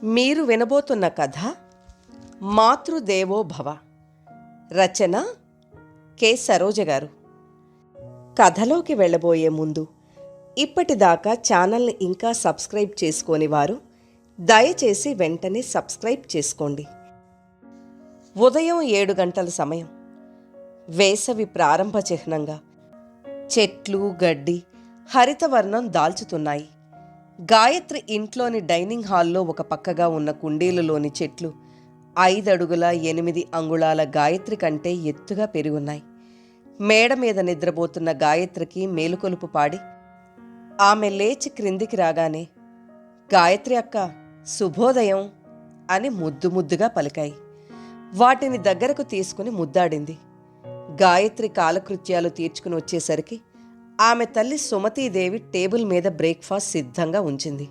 మీరు వినబోతున్న కథ మాతృదేవో భవ. రచన కె సరోజ గారు. కథలోకి వెళ్ళబోయే ముందు ఇప్పటిదాకా ఛానల్ని ఇంకా సబ్స్క్రైబ్ చేసుకోని వారు దయచేసి వెంటనే సబ్స్క్రైబ్ చేసుకోండి. ఉదయం 7 గంటల సమయం. వేసవి ప్రారంభ చిహ్నంగా చెట్లు గడ్డి హరితవర్ణం దాల్చుతున్నాయి. గాయత్రి ఇంట్లోని డైనింగ్ హాల్లో ఒక పక్కగా ఉన్న కుండీలలోని చెట్లు 5 అడుగుల 8 అంగుళాల గాయత్రి కంటే ఎత్తుగా పెరుగున్నాయి. మేడ మీద నిద్రపోతున్న గాయత్రికి మేలుకొలుపు పాడి ఆమె లేచి క్రిందికి రాగానే, గాయత్రి అక్క, శుభోదయం అని ముద్దుగా పలికాయి. వాటిని దగ్గరకు తీసుకుని ముద్దాడింది. గాయత్రి కాలకృత్యాలు తీర్చుకుని వచ్చేసరికి ఆమె తల్లి సుమతీదేవి టేబుల్ మీద బ్రేక్ఫాస్ట్ సిద్ధంగా ఉంచింది.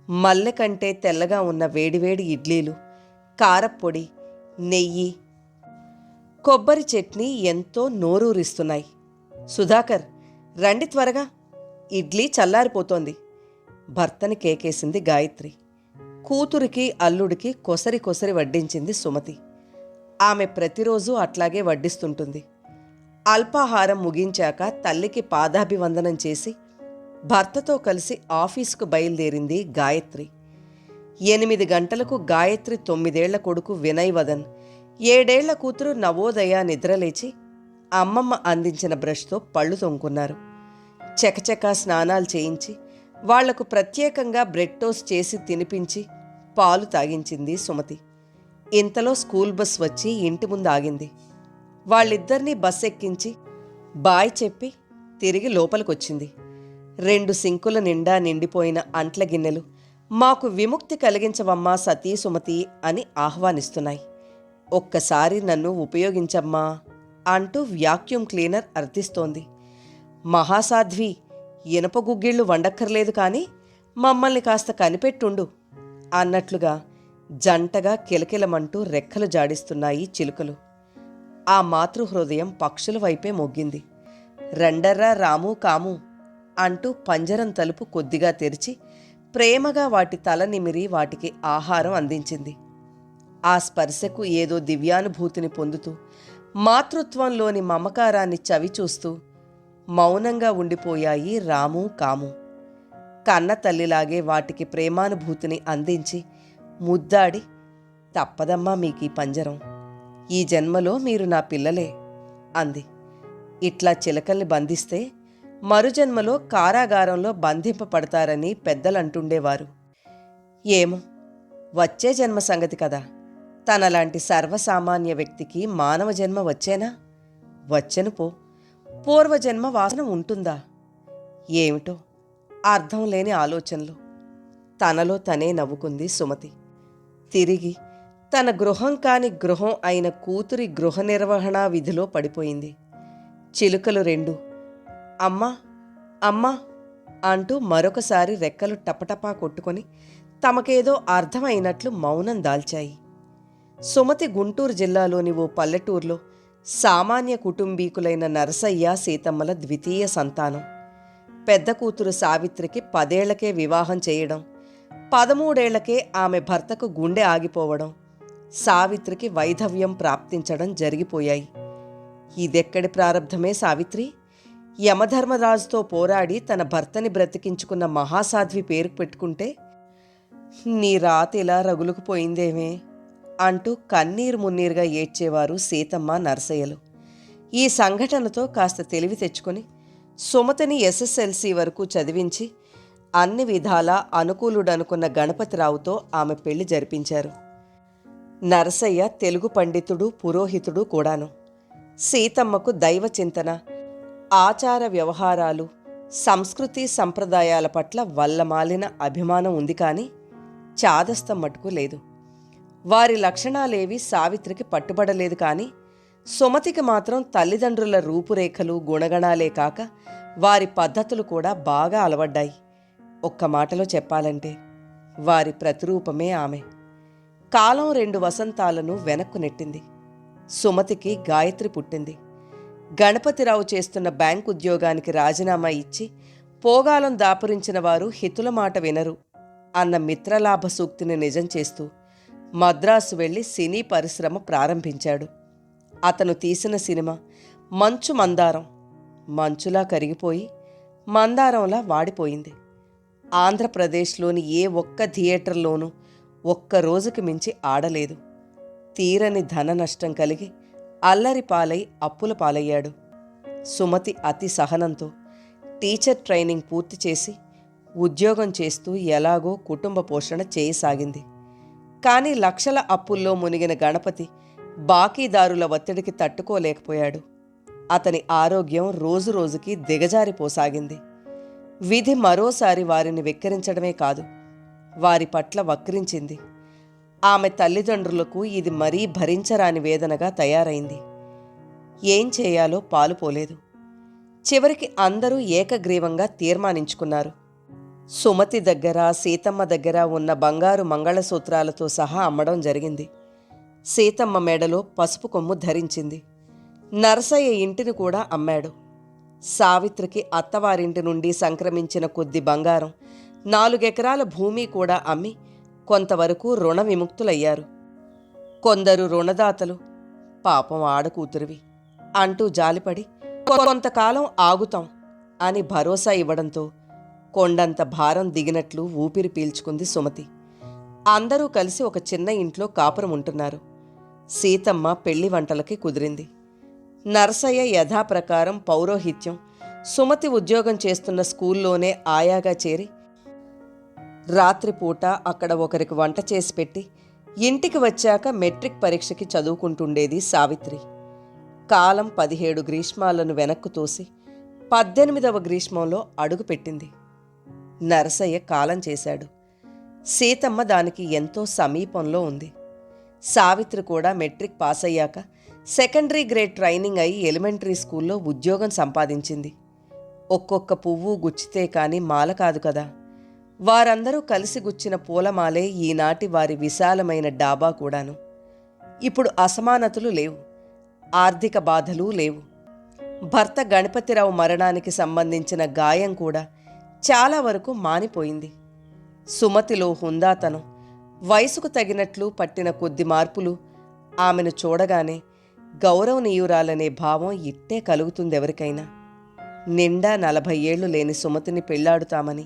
మల్లె కంటే తెల్లగా ఉన్న వేడివేడి ఇడ్లీలు, కారప్పొడి, నెయ్యి, కొబ్బరి చట్నీ ఎంతో నోరూరిస్తున్నాయి. సుధాకర్, రండి త్వరగా, ఇడ్లీ చల్లారిపోతోంది భర్తని కేకేసింది గాయత్రి. కూతురికి అల్లుడికి కొసరి వడ్డించింది సుమతి. ఆమె ప్రతిరోజు అట్లాగే వడ్డిస్తుంటుంది. అల్పాహారం ముగించాక తల్లికి పాదాభివందనం చేసి భర్తతో కలిసి ఆఫీసుకు బయలుదేరింది గాయత్రి. 8 గంటలకు గాయత్రి 9 ఏళ్ల కొడుకు వినయ్ వదన్, 7 ఏళ్ల కూతురు నవోదయ నిద్రలేచి అమ్మమ్మ అందించిన బ్రష్తో పళ్ళు తోముకున్నారు. చకచకా స్నానాలు చేయించి వాళ్లకు ప్రత్యేకంగా బ్రెడ్ టోస్ట్ చేసి తినిపించి పాలు తాగించింది సుమతి. ఇంతలో స్కూల్ బస్ వచ్చి ఇంటి ముందు ఆగింది. వాళ్ళిద్దరినీ బస్ ఎక్కించి బాయ్ చెప్పి తిరిగి లోపలికొచ్చింది. 2 సింకుల నిండా నిండిపోయిన అంట్ల గిన్నెలు మాకు విముక్తి కలిగించవమ్మా సతీ సుమతి అని ఆహ్వానిస్తున్నాయి. ఒక్కసారి నన్ను ఉపయోగించమ్మా అంటూ వ్యాక్యూమ్ క్లీనర్ అర్థిస్తోంది. మహాసాధ్వి, ఇనప గుగ్గిళ్ళు వండక్కర్లేదు కానీ మమ్మల్ని కాస్త కనిపెట్టుండు అన్నట్లుగా జంటగా కిలకిలమంటూ రెక్కలు జాడిస్తున్నాయి చిలుకలు. ఆ మాతృహృదయం పక్షుల వైపే మొగ్గింది. రెండర్రా రాము కాము అంటూ పంజరం తలుపు కొద్దిగా తెరిచి ప్రేమగా వాటి తల నిమిరి వాటికి ఆహారం అందించింది. ఆ స్పర్శకు ఏదో దివ్యానుభూతిని పొందుతూ, మాతృత్వంలోని మమకారాన్ని చవిచూస్తూ మౌనంగా ఉండిపోయాయి రాము కాము. కన్న తల్లిలాగే వాటికి ప్రేమానుభూతిని అందించి ముద్దాడి, తప్పదమ్మా మీకీ పంజరం, ఈ జన్మలో మీరు నా పిల్లలే అంది. ఇట్లా చిలకల్ని బంధిస్తే మరుజన్మలో కారాగారంలో బంధింపబడతారని పెద్దలంటుండేవారు. ఏమో, వచ్చే జన్మ సంగతి కదా. తనలాంటి సర్వసామాన్య వ్యక్తికి మానవ జన్మ వచ్చేనా? వచ్చెను పో. పూర్వజన్మ వాసన ఉంటుందా? ఏమిటో అర్థం లేని ఆలోచనలు. తనలో తనే నవ్వుకుంది సుమతి. తిరిగి తన గృహం కాని గృహం అయిన కూతురి గృహ నిర్వహణా విధిలో పడిపోయింది. చిలుకలు 2 అమ్మా అమ్మా అంటూ మరొకసారి రెక్కలు టపటపా కొట్టుకొని తమకేదో అర్థమైనట్లు మౌనం దాల్చాయి. సుమతి గుంటూరు జిల్లాలోని ఓ పల్లెటూరులో సామాన్య కుటుంబీకులైన నరసయ్య సీతమ్మల ద్వితీయ సంతానం. పెద్ద కూతురు సావిత్రికి 10 ఏళ్లకే వివాహం చేయడం, 13 ఏళ్లకే ఆమె భర్తకు గుండె ఆగిపోవడం, సావిత్రికి వైధవ్యం ప్రాప్తించడం జరిగిపోయాయి. ఇదెక్కడి ప్రారబ్ధమే సావిత్రి? యమధర్మరాజుతో పోరాడి తన భర్తని బ్రతికించుకున్న మహాసాధ్వి పేరు పెట్టుకుంటే నీ రాత ఇలా రగులుకుపోయిందేమే అంటూ కన్నీరు మున్నీరుగా ఏడ్చేవారు సీతమ్మ నరసయ్యలు. ఈ సంఘటనతో కాస్త తెలివి తెచ్చుకొని సుమతిని SSLC వరకు చదివించి అన్ని విధాలా అనుకూలుడనుకున్న గణపతిరావుతో ఆమె పెళ్లి జరిపించారు. నరసయ్య తెలుగు పండితుడు, పురోహితుడు కూడాను. సీతమ్మకు దైవ చింతన, ఆచార వ్యవహారాలు, సంస్కృతి సంప్రదాయాల పట్ల వల్లమాలిన అభిమానం ఉంది కానీ చాదస్తం మటుకు లేదు. వారి లక్షణాలేవి సావిత్రికి పట్టుబడలేదు కానీ సుమతికి మాత్రం తల్లిదండ్రుల రూపురేఖలు గుణగణాలే కాక వారి పద్ధతులు కూడా బాగా అలవడ్డాయి. ఒక్క మాటలో చెప్పాలంటే వారి ప్రతిరూపమే ఆమె. కాలం 2 వసంతాలను వెనక్కు నెట్టింది. సుమతికి గాయత్రి పుట్టింది. గణపతిరావు చేస్తున్న బ్యాంకు ఉద్యోగానికి రాజీనామా ఇచ్చి పోగాలం దాపురించిన వారు హితుల మాట వినరు. అన్న మిత్రలాభ సూక్తిని నిజం చేస్తూ మద్రాసు వెళ్ళి సినీ పరిశ్రమ ప్రారంభించాడు. అతను తీసిన సినిమా మంచు మందారం మంచులా కరిగిపోయి మందారంలా వాడిపోయింది. ఆంధ్రప్రదేశ్లోని ఏ ఒక్క థియేటర్లోనూ ఒక్క రోజుకి మించి ఆడలేదు. తీరని ధన నష్టం కలిగి అల్లరి పాలై అప్పుల పాలయ్యాడు. సుమతి అతి సహనంతో టీచర్ ట్రైనింగ్ పూర్తి చేసి ఉద్యోగం చేస్తూ ఎలాగో కుటుంబ పోషణ చేయసాగింది. కానీ లక్షల అప్పుల్లో మునిగిన గణపతి బాకీదారుల ఒత్తిడికి తట్టుకోలేకపోయాడు. అతని ఆరోగ్యం రోజురోజుకి దిగజారిపోసాగింది. విధి మరోసారి వారిని వెక్కిరించడమే కాదు, వారి పట్ల వక్రించింది. ఆమె తల్లిదండ్రులకు ఇది మరీ భరించరాని వేదనగా తయారైంది. ఏం చేయాలో పాలుపోలేదు. చివరికి అందరూ ఏకగ్రీవంగా తీర్మానించుకున్నారు. సుమతి దగ్గర, సీతమ్మ దగ్గర ఉన్న బంగారు మంగళసూత్రాలతో సహా అమ్మడం జరిగింది. సీతమ్మ మెడలో పసుపు కొమ్ము ధరించింది. నరసయ్య ఇంటిని కూడా అమ్మాడు. సావిత్రికి అత్తవారింటి నుండి సంక్రమించిన కొద్ది బంగారం, 4 ఎకరాల భూమి కూడా అమ్మి కొంతవరకు రుణ విముక్తులయ్యారు. కొందరు రుణదాతలు పాపం ఆడకూతురివి అంటూ జాలిపడి కొంతకాలం ఆగుతాం అని భరోసా ఇవ్వడంతో కొండంత భారం దిగినట్లు ఊపిరి పీల్చుకుంది సుమతి. అందరూ కలిసి ఒక చిన్న ఇంట్లో కాపురం ఉంటున్నారు. సీతమ్మ పెళ్లి వంటలకి కుదిరింది. నరసయ్య యథాప్రకారం పౌరోహిత్యం, సుమతి ఉద్యోగం చేస్తున్న స్కూల్లోనే ఆయాగా చేరి రాత్రిపూట అక్కడ ఒకరికి వంట చేసి పెట్టి ఇంటికి వచ్చాక మెట్రిక్ పరీక్షకి చదువుకుంటుండేది సావిత్రి. కాలం 17 గ్రీష్మాలను వెనక్కు తోసి 18వ గ్రీష్మంలో అడుగుపెట్టింది. నరసయ్య కాలం చేశాడు. సీతమ్మ దానికి ఎంతో సమీపంలో ఉంది. సావిత్రి కూడా మెట్రిక్ పాస్ అయ్యాక సెకండరీ గ్రేడ్ ట్రైనింగ్ అయి ఎలిమెంటరీ స్కూల్లో ఉద్యోగం సంపాదించింది. ఒక్కొక్క పువ్వు గుచ్చితే కాని మాల కాదు కదా. వారందరూ కలిసి గుచ్చిన పూలమాలే ఈనాటి వారి విశాలమైన డాబా కూడాను. ఇప్పుడు అసమానతలు లేవు, ఆర్థిక బాధలు లేవు. భర్త గణపతిరావు మరణానికి సంబంధించిన గాయం కూడా చాలా వరకు మానిపోయింది. సుమతిలో హుందాతనం, వయసుకు తగినట్లు పట్టిన కొద్ది మార్పులు ఆమెను చూడగానే గౌరవనీయురాలనే భావం ఇట్టే కలుగుతుందెవరికైనా. నిండా 40 ఏళ్లు లేని సుమతిని పెళ్లాడుతామని,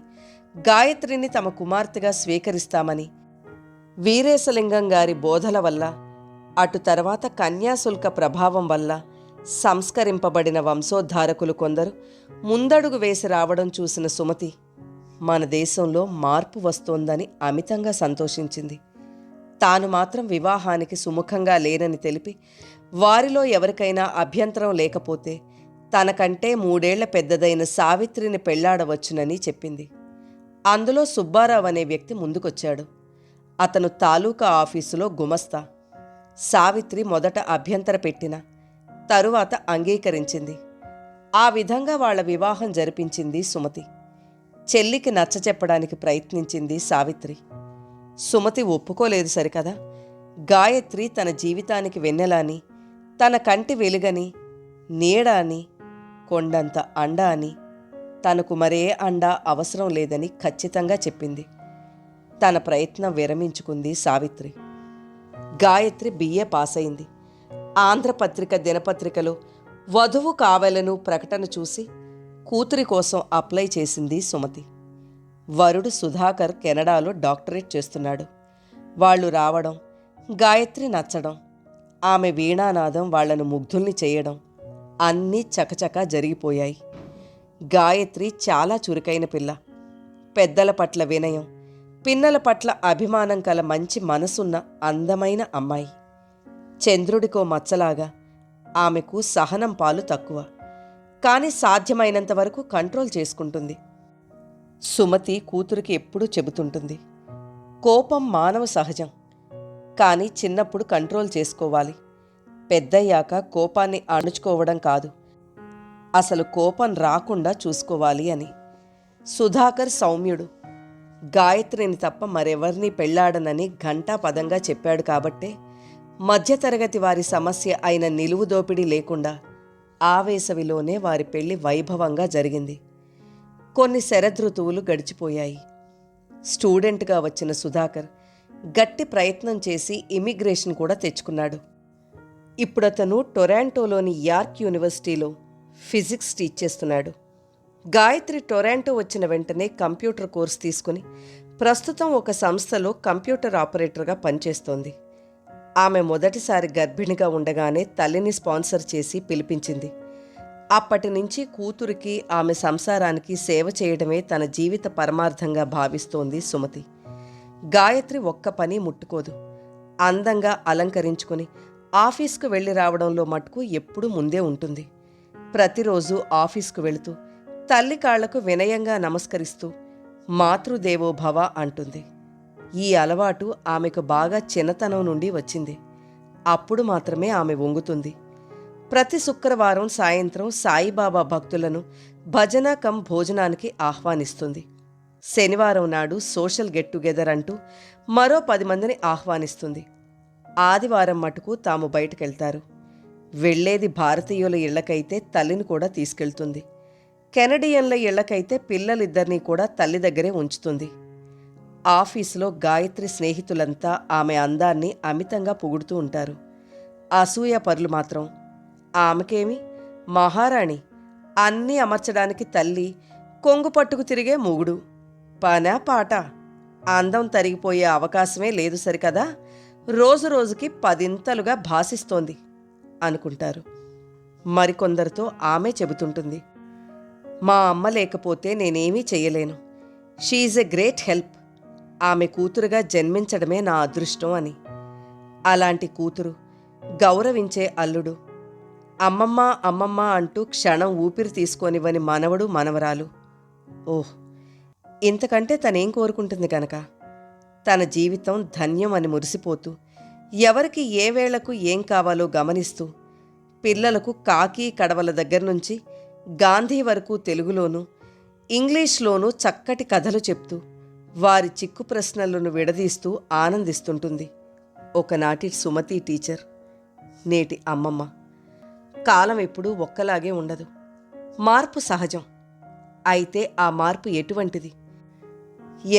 గాయత్రిని తమ కుమార్తెగా స్వీకరిస్తామని వీరేశలింగం గారి బోధల వల్ల, అటు తర్వాత కన్యాశుల్క ప్రభావం వల్ల సంస్కరింపబడిన వంశోద్ధారకులు కొందరు ముందడుగు వేసి రావడం చూసిన సుమతి మన దేశంలో మార్పు వస్తోందని అమితంగా సంతోషించింది. తాను మాత్రం వివాహానికి సుముఖంగా లేనని తెలిపి వారిలో ఎవరికైనా అభ్యంతరం లేకపోతే తనకంటే 3 ఏళ్ల పెద్దదైన సావిత్రిని పెళ్లాడవచ్చునని చెప్పింది. అందులో సుబ్బారావు అనే వ్యక్తి ముందుకొచ్చాడు. అతను తాలూకా ఆఫీసులో గుమస్తా. సావిత్రి మొదట అభ్యంతర పెట్టిన తరువాత అంగీకరించింది. ఆ విధంగా వాళ్ల వివాహం జరిపించింది సుమతి. చెల్లికి నచ్చచెప్పడానికి ప్రయత్నించింది సావిత్రి. సుమతి ఒప్పుకోలేదు సరికదా. గాయత్రి తన జీవితానికి వెన్నెలని, తన కంటి వెలుగని, నీడ అని, కొండంత అండ అని, తనకు మరే అండ అవసరం లేదని ఖచ్చితంగా చెప్పింది. తన ప్రయత్నం విరమించుకుంది సావిత్రి. గాయత్రి BA పాస్ అయింది. ఆంధ్రపత్రిక దినపత్రికలో వధువు కావాలను ప్రకటన చూసి కూతురి కోసం అప్లై చేసింది సుమతి. వరుడు సుధాకర్ కెనడాలో డాక్టరేట్ చేస్తున్నాడు. వాళ్ళు రావడం, గాయత్రి నచ్చడం, ఆమె వీణానాదం వాళ్లను ముగ్ధుల్ని చేయడం అన్నీ చకచకా జరిగిపోయాయి. గాయత్రి చాలా చురుకైన పిల్ల. పెద్దల పట్ల వినయం, పిన్నల పట్ల అభిమానం కల మంచి మనసున్న అందమైన అమ్మాయి. చంద్రుడికో మచ్చలాగా ఆమెకు సహనం పాలు తక్కువ. కానీ సాధ్యమైనంత వరకు కంట్రోల్ చేసుకుంటుంది. సుమతి కూతురికి ఎప్పుడూ చెబుతుంటుంది, కోపం మానవ సహజం, కానీ చిన్నప్పుడు కంట్రోల్ చేసుకోవాలి. పెద్దయ్యాక కోపాన్ని అణుచుకోవడం కాదు, అసలు కోపం రాకుండా చూసుకోవాలి అని. సుధాకర్ సౌమ్యుడు. గాయత్రిని తప్ప మరెవర్నీ పెళ్లాడనని ఘంటాపదంగా చెప్పాడు కాబట్టే మధ్యతరగతి వారి సమస్య అయిన నిలువు దోపిడీ లేకుండా ఆ వేసవిలోనే వారి పెళ్లి వైభవంగా జరిగింది. కొన్ని శరదృతువులు గడిచిపోయాయి. స్టూడెంట్గా వచ్చిన సుధాకర్ గట్టి ప్రయత్నం చేసి ఇమిగ్రేషన్ కూడా తెచ్చుకున్నాడు. ఇప్పుడతను టొరాంటోలోని యార్క్ యూనివర్సిటీలో ఫిజిక్స్ టీచ్ చేస్తున్నాడు. గాయత్రి టొరాంటో వచ్చిన వెంటనే కంప్యూటర్ కోర్స్ తీసుకుని ప్రస్తుతం ఒక సంస్థలో కంప్యూటర్ ఆపరేటర్గా పనిచేస్తోంది. ఆమె మొదటిసారి గర్భిణిగా ఉండగానే తల్లిని స్పాన్సర్ చేసి పిలిపించింది. అప్పటి నుంచి కూతురికి, ఆమె సంసారానికి సేవ చేయడమే తన జీవిత పరమార్థంగా భావిస్తోంది సుమతి. గాయత్రి ఒక్క పని ముట్టుకోదు. అందంగా అలంకరించుకుని ఆఫీస్కు వెళ్ళి రావడంలో మటుకు ఎప్పుడూ ముందే ఉంటుంది. ప్రతిరోజు ఆఫీస్కు వెళుతూ తల్లి కాళ్లకు వినయంగా నమస్కరిస్తూ మాతృదేవోభవ అంటుంది. ఈ అలవాటు ఆమెకు బాగా చిన్నతనం నుండి వచ్చింది. అప్పుడు మాత్రమే ఆమె వంగుతుంది. ప్రతి శుక్రవారం సాయంత్రం సాయిబాబా భక్తులను భజన కమ్ భోజనానికి ఆహ్వానిస్తుంది. శనివారం నాడు సోషల్ గెట్ టుగెదర్ అంటూ మరో 10 మందిని ఆహ్వానిస్తుంది. ఆదివారం మటుకు తాము బయటకెళ్తారు. వెళ్లేది భారతీయుల ఇళ్లకైతే తల్లిని కూడా తీసుకెళ్తుంది. కెనడియన్ల ఇళ్లకైతే పిల్లలిద్దరినీ కూడా తల్లి దగ్గరే ఉంచుతుంది. ఆఫీసులో గాయత్రి స్నేహితులంతా ఆమె అందాన్ని అమితంగా పొగుడుతూ ఉంటారు. అసూయ పరులు మాత్రం ఆమెకేమి మహారాణి, అన్నీ అమర్చడానికి తల్లి, కొంగు పట్టుకు తిరిగే మొగుడు, పనా పాట, అందం తరిగిపోయే అవకాశమే లేదు సరికదా, రోజు రోజుకి 10 భాసిస్తోంది అనుకుంటారు. మరికొందరితో ఆమె చెబుతుంటుంది, మా అమ్మ లేకపోతే నేనేమీ చెయ్యలేను, షీఈజ్ ఎ గ్రేట్ హెల్ప్, ఆమె కూతురుగా జన్మించడమే నా అదృష్టం అని. అలాంటి కూతురు, గౌరవించే అల్లుడు, అమ్మమ్మ అమ్మమ్మ అంటూ క్షణం ఊపిరి తీసుకోనివ్వని మనవడు మనవరాలు. ఓహ్, ఇంతకంటే తనేం కోరుకుంటుంది కనుక? తన జీవితం ధన్యం అని మురిసిపోతూ, ఎవరికి ఏ వేళకు ఏం కావాలో గమనిస్తూ, పిల్లలకు కాకి కడవల దగ్గర నుంచి గాంధీ వరకు తెలుగులోనూ ఇంగ్లీష్లోనూ చక్కటి కథలు చెప్తూ వారి చిక్కు ప్రశ్నలను విడదీస్తూ ఆనందిస్తుంటుంది. ఒకనాటి సుమతి టీచర్, నేటి అమ్మమ్మ. కాలం ఎప్పుడూ ఒక్కలాగే ఉండదు. మార్పు సహజం. అయితే ఆ మార్పు ఎటువంటిది?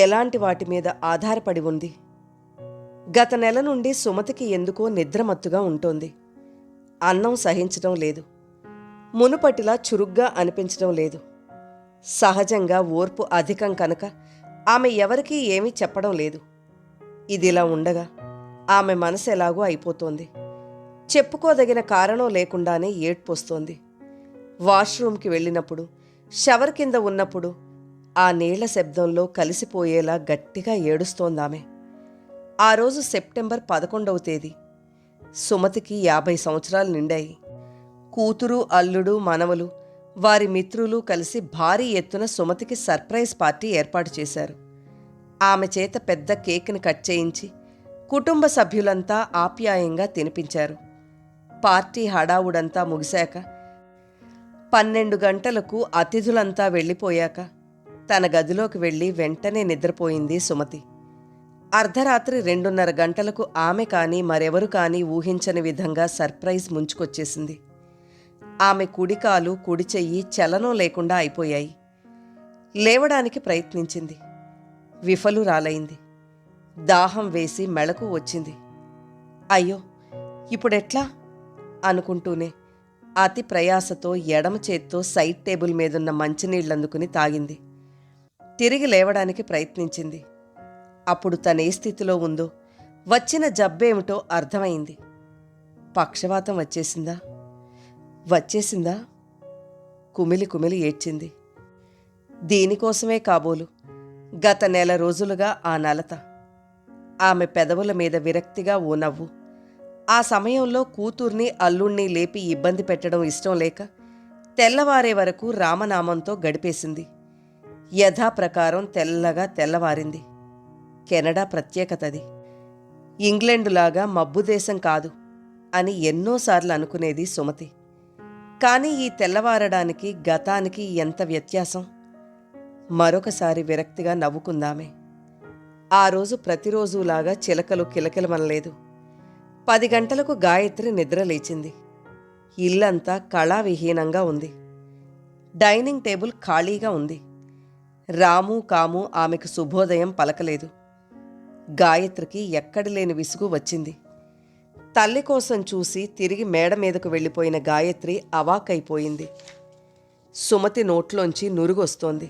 ఎలాంటి వాటి మీద ఆధారపడి ఉంది? గత నెల నుండి సుమతికి ఎందుకో నిద్రమత్తుగా ఉంటోంది. అన్నం సహించడం లేదు. మునుపటిలా చురుగ్గా అనిపించడం లేదు. సహజంగా ఓర్పు అధికం కనుక ఆమె ఎవరికీ ఏమీ చెప్పడం లేదు. ఇదిలా ఉండగా ఆమె మనసు ఎలాగో అయిపోతోంది. చెప్పుకోదగిన కారణం లేకుండానే ఏడ్పొస్తోంది. వాష్రూమ్కి వెళ్ళినప్పుడు, షవర్ కింద ఉన్నప్పుడు ఆ నీళ్ల శబ్దంలో కలిసిపోయేలా గట్టిగా ఏడుస్తోందామె. ఆ రోజు సెప్టెంబర్ 11వ తేదీ. సుమతికి 50 సంవత్సరాలు నిండాయి. కూతురు, అల్లుడు, మనవలు, వారి మిత్రులు కలిసి భారీ ఎత్తున సుమతికి సర్ప్రైజ్ పార్టీ ఏర్పాటు చేశారు. ఆమె చేత పెద్ద కేక్ని కట్ చేయించి కుటుంబ సభ్యులంతా ఆప్యాయంగా తినిపించారు. పార్టీ హడావుడంతా ముగిశాక 12 గంటలకు అతిథులంతా వెళ్ళిపోయాక తన గదిలోకి వెళ్ళి వెంటనే నిద్రపోయింది సుమతి. అర్ధరాత్రి 2:30 గంటలకు ఆమె కానీ మరెవరు కానీ ఊహించని విధంగా సర్ప్రైజ్ ముంచుకొచ్చేసింది. ఆమె కుడికాలు, కుడి చెయ్యి చలనం లేకుండా అయిపోయాయి. లేవడానికి ప్రయత్నించింది. విఫలురాలైంది. దాహం వేసి మెళకు వచ్చింది. అయ్యో, ఇప్పుడెట్లా అనుకుంటూనే అతి ప్రయాసతో ఎడమ చేత్తో సైడ్ టేబుల్ మీదున్న మంచినీళ్లందుకుని తాగింది. తిరిగి లేవడానికి ప్రయత్నించింది. అప్పుడు తనే స్థితిలో ఉందో, వచ్చిన జబ్బేమిటో అర్థమైంది. పక్షవాతం వచ్చేసిందా? కుమిలి కుమిలి ఏడ్చింది. దీనికోసమే కాబోలు గత నెల రోజులుగా ఆ నలత. ఆమె పెదవుల మీద విరక్తిగా ఓ నవ్వు. ఆ సమయంలో కూతుర్ని, అల్లుణ్ణి లేపి ఇబ్బంది పెట్టడం ఇష్టం లేక తెల్లవారే వరకు రామనామంతో గడిపేసింది. యథాప్రకారం తెల్లగా తెల్లవారింది. కెనడా ప్రత్యేకతది. ఇంగ్లండులాగా మబ్బుదేశం కాదు అని ఎన్నోసార్లు అనుకునేది సుమతి. కానీ ఈ తెల్లవారడానికి గతానికి ఎంత వ్యత్యాసం! మరొకసారి విరక్తిగా నవ్వుకుందామే. ఆ రోజు ప్రతిరోజులాగా చిలకలు కిలకిలమనలేదు. 10 గంటలకు గాయత్రి నిద్రలేచింది. ఇల్లంతా కళావిహీనంగా ఉంది. డైనింగ్ టేబుల్ ఖాళీగా ఉంది. రాము కాము ఆమెకు శుభోదయం పలకలేదు. గాయత్రికి ఎక్కడిలేని విసుగు వచ్చింది. తల్లి కోసం చూసి తిరిగి మేడ మీదకు వెళ్ళిపోయిన గాయత్రి అవాక్కైపోయింది. సుమతి నోట్లోంచి నురుగొస్తోంది.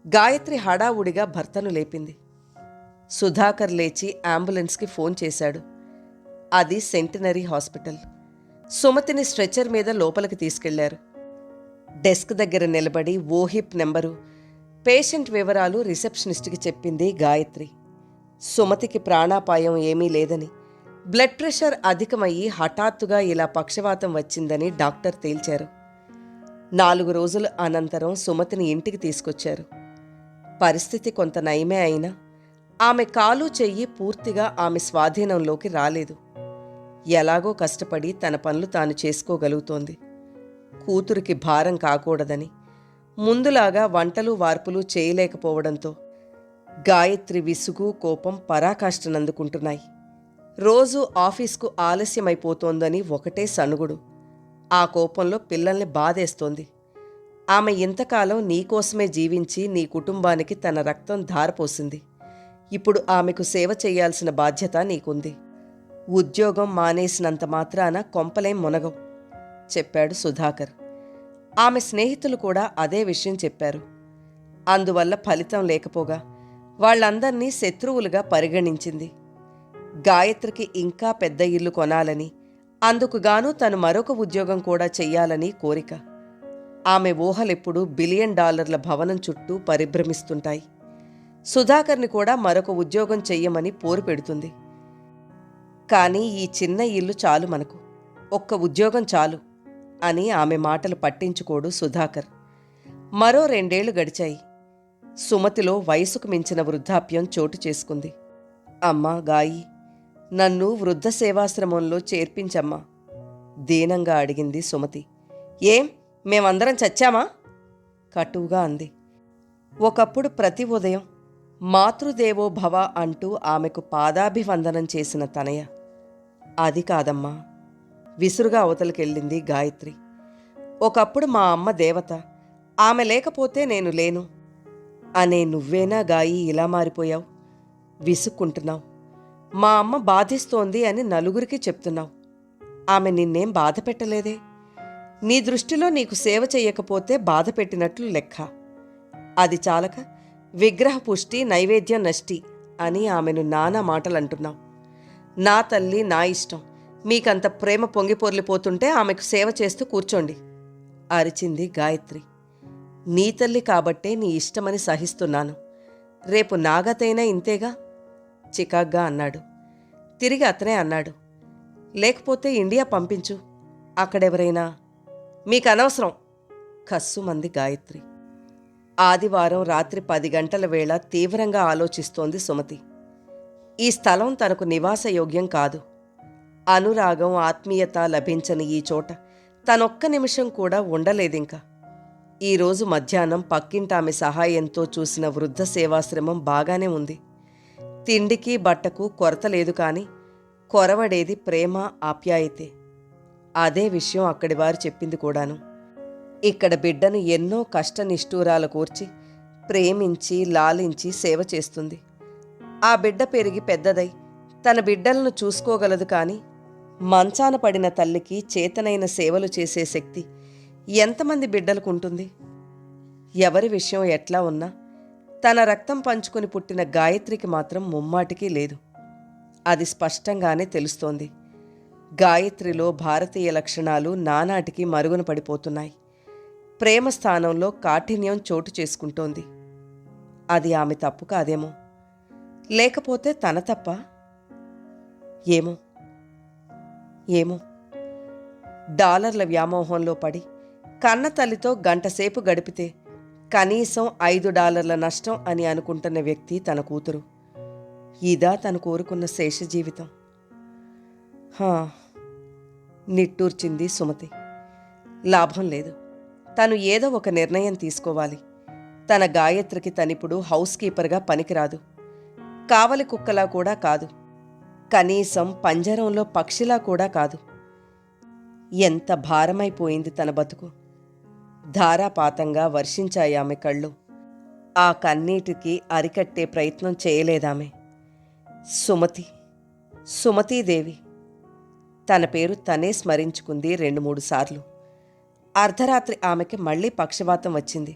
గాయత్రి హడావుడిగా భర్తను లేపింది. సుధాకర్ లేచి అంబులెన్స్కి ఫోన్ చేశాడు. అది సెంటినరీ హాస్పిటల్. సుమతిని స్ట్రెచర్ మీద లోపలికి తీసుకెళ్లారు. డెస్క్ దగ్గర నిలబడి ఓహిప్ నెంబరు, పేషెంట్ వివరాలు రిసెప్షనిస్ట్కి చెప్పింది గాయత్రి. సుమతికి ప్రాణాపాయం ఏమీ లేదని, బ్లడ్ ప్రెషర్ అధికమయ్యి హఠాత్తుగా ఇలా పక్షవాతం వచ్చిందని డాక్టర్ తేల్చారు. 4 రోజుల అనంతరం సుమతిని ఇంటికి తీసుకొచ్చారు. పరిస్థితి కొంత నయమే అయినా ఆమె కాలు చెయ్యి పూర్తిగా ఆమె స్వాధీనంలోకి రాలేదు. ఎలాగో కష్టపడి తన పనులు తాను చేసుకోగలుగుతోంది. కూతురికి భారం కాకూడదని ముందులాగా వంటలు వార్పులు చేయలేకపోవడంతో గాయత్రి విసుగు కోపం పరాకాష్ఠనందుకుంటున్నాయి. రోజూ ఆఫీస్కు ఆలస్యమైపోతోందని ఒకటే సణుగుడు. ఆ కోపంలో పిల్లల్ని బాధేస్తోంది. ఆమె ఇంతకాలం నీకోసమే జీవించి నీ కుటుంబానికి తన రక్తం ధారపోసింది. ఇప్పుడు ఆమెకు సేవ చేయాల్సిన బాధ్యత నీకుంది. ఉద్యోగం మానేసినంత మాత్రాన కొంపలేం మునగం చెప్పాడు సుధాకర్. ఆమె స్నేహితులు కూడా అదే విషయం చెప్పారు. అందువల్ల ఫలితం లేకపోగా వాళ్లందర్నీ శత్రువులుగా పరిగణించింది. గాయత్రికి ఇంకా పెద్ద ఇల్లు కొనాలని, అందుకుగాను తను మరొక ఉద్యోగం కూడా చెయ్యాలని కోరిక. ఆమె ఊహలెప్పుడూ $1 బిలియన్ భవనం చుట్టూ పరిభ్రమిస్తుంటాయి. సుధాకర్ని కూడా మరొక ఉద్యోగం చెయ్యమని పోరు పెడుతుంది. కానీ ఈ చిన్న ఇల్లు చాలు మనకు, ఒక్క ఉద్యోగం చాలు అని ఆమె మాటలు పట్టించుకోడు సుధాకర్. మరో 2 ఏళ్లు గడిచాయి. సుమతిలో వయసుకు మించిన వృద్ధాప్యం చోటు చేసుకుంది. అమ్మా గాయి, నన్ను వృద్ధ సేవాశ్రమంలో చేర్పించమ్మా దీనంగా అడిగింది సుమతి. ఏం, మేమందరం చచ్చామా? కటువుగా అంది. ఒకప్పుడు ప్రతి ఉదయం మాతృదేవో భవ అంటూ ఆమెకు పాదాభివందనం చేసిన తనయ. అది కాదమ్మా, విసురుగా అవతలకెళ్ళింది గాయత్రి. ఒకప్పుడు మా అమ్మ దేవత, ఆమె లేకపోతే నేను లేను అనే నువ్వేనా గాయి ఇలా మారిపోయావు? విసుక్కుంటున్నావు. మా అమ్మ బాధిస్తోంది అని నలుగురికి చెప్తున్నావు. ఆమె నిన్నేం బాధ పెట్టలేదే. నీ దృష్టిలో నీకు సేవ చెయ్యకపోతే బాధ పెట్టినట్లు లెక్క. అది చాలక విగ్రహ పుష్టి నైవేద్యం నష్టి అని ఆమెను నానా మాటలంటున్నావు. నా తల్లి నా ఇష్టం, మీకంత ప్రేమ పొంగిపొర్లిపోతుంటే ఆమెకు సేవ చేస్తూ కూర్చోండి అరిచింది గాయత్రి. నీ తల్లి కాబట్టే నీ ఇష్టమని సహిస్తున్నాను. రేపు నాగతైనా ఇంతేగా చికాగ్గా అన్నాడు. తిరిగి అతనే అన్నాడు, లేకపోతే ఇండియా పంపించు, అక్కడెవరైనా. మీకనవసరం కస్సుమంది గాయత్రి. ఆదివారం రాత్రి 10 గంటల వేళ తీవ్రంగా ఆలోచిస్తోంది సుమతి. ఈ స్థలం తనకు నివాసయోగ్యం కాదు. అనురాగం ఆత్మీయత లభించని ఈ చోట తనొక్క నిమిషం కూడా ఉండలేదింక. ఈరోజు మధ్యాహ్నం పక్కింటామె సహాయంతో చూసిన వృద్ధ సేవాశ్రమం బాగానే ఉంది. తిండికి బట్టకు కొరత లేదు, కాని కొరవడేది ప్రేమ ఆప్యాయతే. అదే విషయం అక్కడివారు చెప్పింది కూడాను. ఇక్కడ బిడ్డను ఎన్నో కష్టనిష్ఠూరాల కూర్చి ప్రేమించి లాలించి సేవ చేస్తుంది. ఆ బిడ్డ పెరిగి పెద్దదై తన బిడ్డలను చూసుకోగలదు, కాని మంచాన పడిన తల్లికి చేతనైన సేవలు చేసే శక్తి ఎంతమంది బిడ్డలకుంటుంది? ఎవరి విషయం ఎట్లా ఉన్నా తన రక్తం పంచుకుని పుట్టిన గాయత్రికి మాత్రం ముమ్మాటికి లేదు. అది స్పష్టంగానే తెలుస్తోంది. గాయత్రిలో భారతీయ లక్షణాలు నానాటికి మరుగున పడిపోతున్నాయి. ప్రేమ స్థానంలో కాఠిన్యం చోటు చేసుకుంటోంది. అది ఆమె తప్పు కాదేమో, లేకపోతే తన తప్ప? ఏమో ఏమో డాలర్ల వ్యామోహంలో పడి కన్న తల్లితో గంటసేపు గడిపితే కనీసం $5 నష్టం అని అనుకుంటున్న వ్యక్తి తన కూతురు. ఇదా తను కోరుకున్న శేష జీవితం? నిట్టూర్చింది సుమతి. లాభం లేదు. తను ఏదో ఒక నిర్ణయం తీసుకోవాలి. తన గాయత్రికి తనిప్పుడు హౌస్ కీపర్గా పనికిరాదు. కావలి కుక్కలా కూడా కాదు. కనీసం పంజరంలో పక్షిలా కూడా కాదు. ఎంత భారమైపోయింది తన బతుకు. ధారాపాతంగా వర్షించాయి ఆమె కళ్ళు. ఆ కన్నీటికి అరికట్టే ప్రయత్నం చేయలేదామె. సుమతి, సుమతీదేవి. తన పేరు తనే స్మరించుకుంది 2-3 సార్లు. అర్ధరాత్రి ఆమెకి మళ్లీ పక్షవాతం వచ్చింది.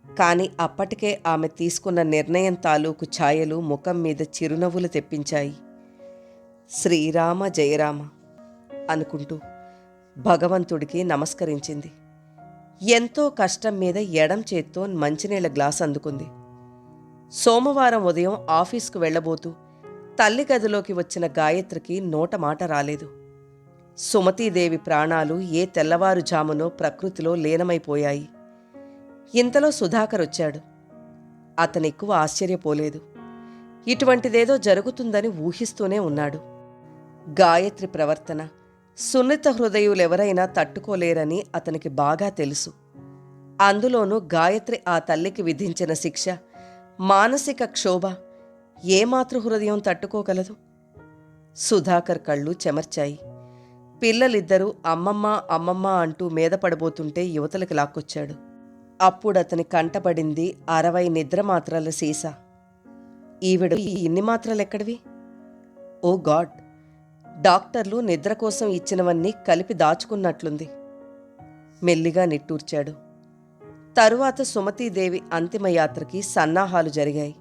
కాని అప్పటికే ఆమె తీసుకున్న నిర్ణయం తాలూకు ఛాయలు ముఖం మీద చిరునవ్వులు తెప్పించాయి. శ్రీరామ జయరామ అనుకుంటూ భగవంతుడికి నమస్కరించింది. ఎంతో కష్టం మీద ఎడం చేత్తో మంచినీళ్ల గ్లాస్ అందుకుంది. సోమవారం ఉదయం ఆఫీసుకు వెళ్లబోతూ తల్లి గదిలోకి వచ్చిన గాయత్రికి నోట మాట రాలేదు. సుమతీదేవి ప్రాణాలు ఏ తెల్లవారుజామునో ప్రకృతిలో లీనమైపోయాయి. ఇంతలో సుధాకర్ వచ్చాడు. అతనెక్కువ ఆశ్చర్యపోలేదు. ఇటువంటిదేదో జరుగుతుందని ఊహిస్తూనే ఉన్నాడు. గాయత్రి ప్రవర్తన సున్నిత హృదయులెవరైనా తట్టుకోలేరని అతనికి బాగా తెలుసు. అందులోనూ గాయత్రి ఆ తల్లికి విధించిన శిక్ష, మానసిక క్షోభ ఏ మాతృహృదయం తట్టుకోగలదు? సుధాకర్ కళ్ళు చెమర్చాయి. పిల్లలిద్దరూ అమ్మమ్మ అమ్మమ్మ అంటూ మీద పడబోతుంటే యువతలకి లాక్కొచ్చాడు. అప్పుడతని కంటపడింది 60 నిద్రమాత్రల సీసా. ఈవిడ ఇన్ని మాత్రలెక్కడివి? ఓ గాడ్! డాక్టర్లు నిద్ర కోసం ఇచ్చినవన్నీ కలిపి దాచుకున్నట్లుంది. మెల్లిగా నిట్టూర్చాడు. తరువాత సుమతీదేవి అంతిమయాత్రకి సన్నాహాలు జరిగాయి.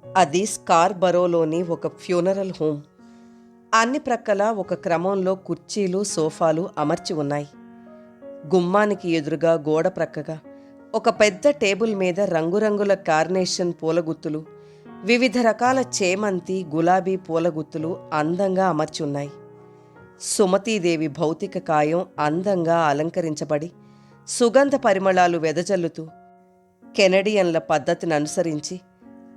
అది స్కార్బరోలోని ఒక ఫ్యూనరల్ హోమ్. అన్ని ప్రక్కల ఒక క్రమంలో కుర్చీలు, సోఫాలు అమర్చి ఉన్నాయి. గుమ్మానికి ఎదురుగా గోడ ప్రక్కగా ఒక పెద్ద టేబుల్ మీద రంగురంగుల కార్నేషన్ పూలగుత్తులు, వివిధ రకాల చేమంతి, గులాబీ పూలగుత్తులు అందంగా అమర్చి ఉన్నాయి. సుమతీదేవి భౌతిక కాయం అందంగా అలంకరించబడి సుగంధ పరిమళాలు వెదజల్లుతూ కెనడియన్ల పద్ధతిని అనుసరించి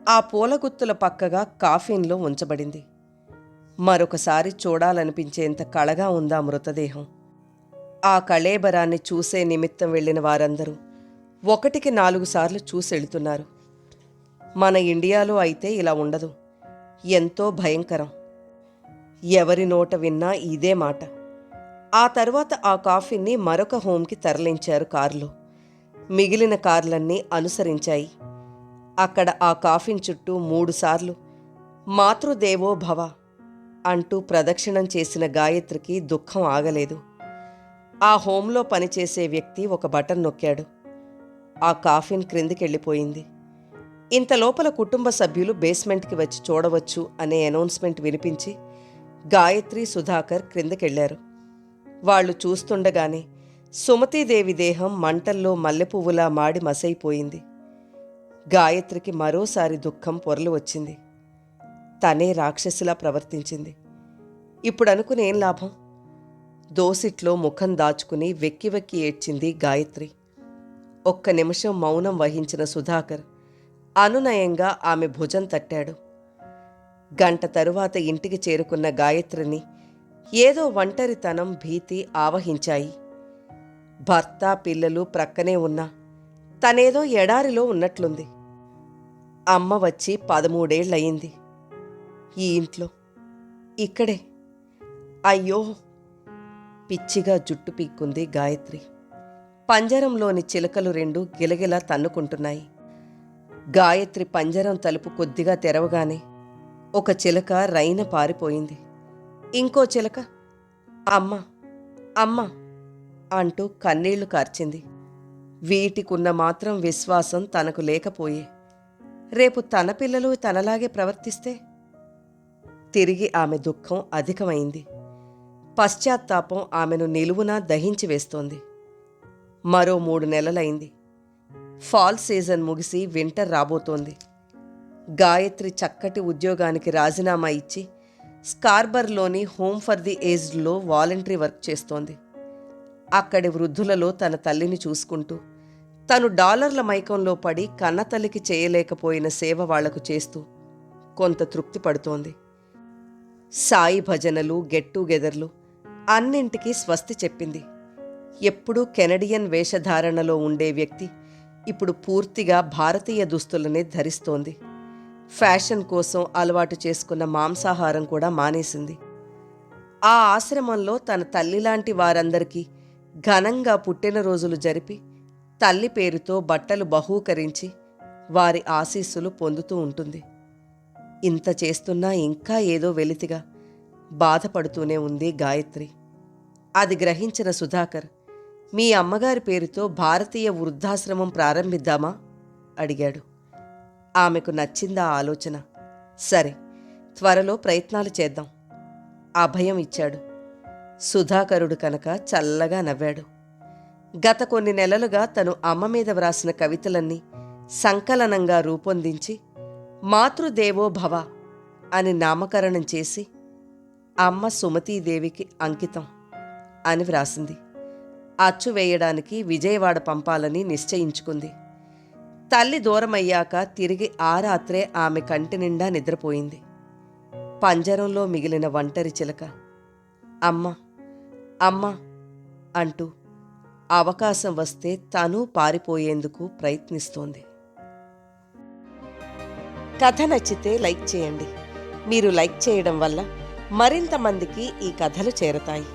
ఆ పూలగుత్తుల పక్కగా కాఫీన్లో ఉంచబడింది. మరొకసారి చూడాలనిపించేంత కళగా ఉందా మృతదేహం. ఆ కళేబరాన్ని చూసే నిమిత్తం వెళ్ళిన వారందరూ 1కి 4 సార్లు చూసెళ్తున్నారు. మన ఇండియాలో అయితే ఇలా ఉండదు. ఎంతో భయంకరం. ఎవరి నోట విన్నా ఇదే మాట. ఆ తర్వాత ఆ కాఫీని మరొక హోంకి తరలించారు కారులో. మిగిలిన కార్లన్నీ అనుసరించాయి. అక్కడ ఆ కాఫీన్ చుట్టూ 3 సార్లు మాతృదేవో భవ అంటూ ప్రదక్షిణం చేసిన గాయత్రికి దుఃఖం ఆగలేదు. ఆ హోంలో పనిచేసే వ్యక్తి ఒక బటన్ నొక్కాడు. ఆ కాఫీన్ క్రిందికెళ్ళిపోయింది. ఇంతలోపల కుటుంబ సభ్యులు బేస్మెంట్కి వచ్చి చూడవచ్చు అనే అనౌన్స్మెంట్ వినిపించి గాయత్రి, సుధాకర్ క్రిందకెళ్లారు. వాళ్లు చూస్తుండగానే సుమతీదేవి దేహం మంటల్లో మల్లెపువ్వులా మాడి మసైపోయింది. గాయత్రికి మరోసారి దుఃఖం పొరలు వచ్చింది. తనే రాక్షసిలా ప్రవర్తించింది. ఇప్పుడు అనుకునేం లాభం? దోసిట్లో ముఖం దాచుకుని వెక్కి వెక్కి ఏడ్చింది గాయత్రి. ఒక్క నిమిషం మౌనం వహించిన సుధాకర్ అనునయంగా ఆమె భుజం తట్టాడు. గంట తరువాత ఇంటికి చేరుకున్న గాయత్రిని ఏదో ఒంటరితనం, భీతి ఆవహించాయి. భర్త, పిల్లలు ప్రక్కనే ఉన్నా తనేదో ఎడారిలో ఉన్నట్లుంది. అమ్మ వచ్చి 13 ఏళ్లయింది. ఈ ఇంట్లో, ఇక్కడే. అయ్యో! పిచ్చిగా జుట్టు పీక్కుంది గాయత్రి. పంజరంలోని చిలకలు 2 గిలగిలా తన్నుకుంటున్నాయి. గాయత్రి పంజరం తలుపు కొద్దిగా తెరవగానే ఒక చిలక రైన పారిపోయింది. ఇంకో చిలక అమ్మ అమ్మ అంటూ కన్నీళ్లు కార్చింది. వీటికున్న మాత్రం విశ్వాసం తనకు లేకపోయే. రేపు తన పిల్లలు తనలాగే ప్రవర్తిస్తే? తిరిగి ఆమె దుఃఖం అధికమైంది. పశ్చాత్తాపం ఆమెను నిలువునా దహించి వేస్తోంది. మరో 3 నెలలైంది. ఫాల్ సీజన్ ముగిసి వింటర్ రాబోతోంది. గాయత్రి చక్కటి ఉద్యోగానికి రాజీనామా ఇచ్చి స్కార్బర్లోని హోమ్ ఫర్ ది ఏజ్డ్లో వాలంటరీ వర్క్ చేస్తోంది. అక్కడి వృద్ధులలో తన తల్లిని చూసుకుంటూ తను డాలర్ల మైకంలో పడి కన్నతల్లికి చేయలేకపోయిన సేవ వాళ్లకు చేస్తూ కొంత తృప్తి పడుతోంది. సాయి భజనలు, గెట్ టుగెదర్లు అన్నింటికీ స్వస్తి చెప్పింది. ఎప్పుడూ కెనడియన్ వేషధారణలో ఉండే వ్యక్తి ఇప్పుడు పూర్తిగా భారతీయ దుస్తులనే ధరిస్తోంది. ఫ్యాషన్ కోసం అలవాటు చేసుకున్న మాంసాహారం కూడా మానేసింది. ఆ ఆశ్రమంలో తన తల్లిలాంటి వారందరికీ ఘనంగా పుట్టినరోజులు జరిపి తల్లి పేరుతో బట్టలు బహూకరించి వారి ఆశీస్సులు పొందుతూ ఉంటుంది. ఇంత చేస్తున్నా ఇంకా ఏదో వెలితిగా బాధపడుతూనే ఉంది గాయత్రి. అది గ్రహించిన సుధాకర్, మీ అమ్మగారి పేరుతో భారతీయ వృద్ధాశ్రమం ప్రారంభిద్దామా అడిగాడు. ఆమెకు నచ్చిందా ఆలోచన. సరే, త్వరలో ప్రయత్నాలు చేద్దాం అభయం ఇచ్చాడు. సుధాకరుడు కనుక చల్లగా నవ్వాడు. గత కొన్ని నెలలుగా తను అమ్మ మీద వ్రాసిన కవితలన్నీ సంకలనంగా రూపొందించి మాతృదేవో భవ అని నామకరణం చేసి అమ్మ సుమతీదేవికి అంకితం అని వ్రాసింది. అచ్చు వేయడానికి విజయవాడ పంపాలని నిశ్చయించుకుంది. తల్లి దూరమయ్యాక తిరిగి ఆ రాత్రే ఆమె కంటి నిండా నిద్రపోయింది. పంజరంలో మిగిలిన ఒంటరి చిలక అమ్మ అమ్మ అంటూ అవకాశం వస్తే తను పారిపోయేందుకు ప్రయత్నిస్తోంది. కథ నచ్చితే లైక్ చేయండి. మీరు లైక్ చేయడం వల్ల మరింత మందికి ఈ కథలు చేరతాయి.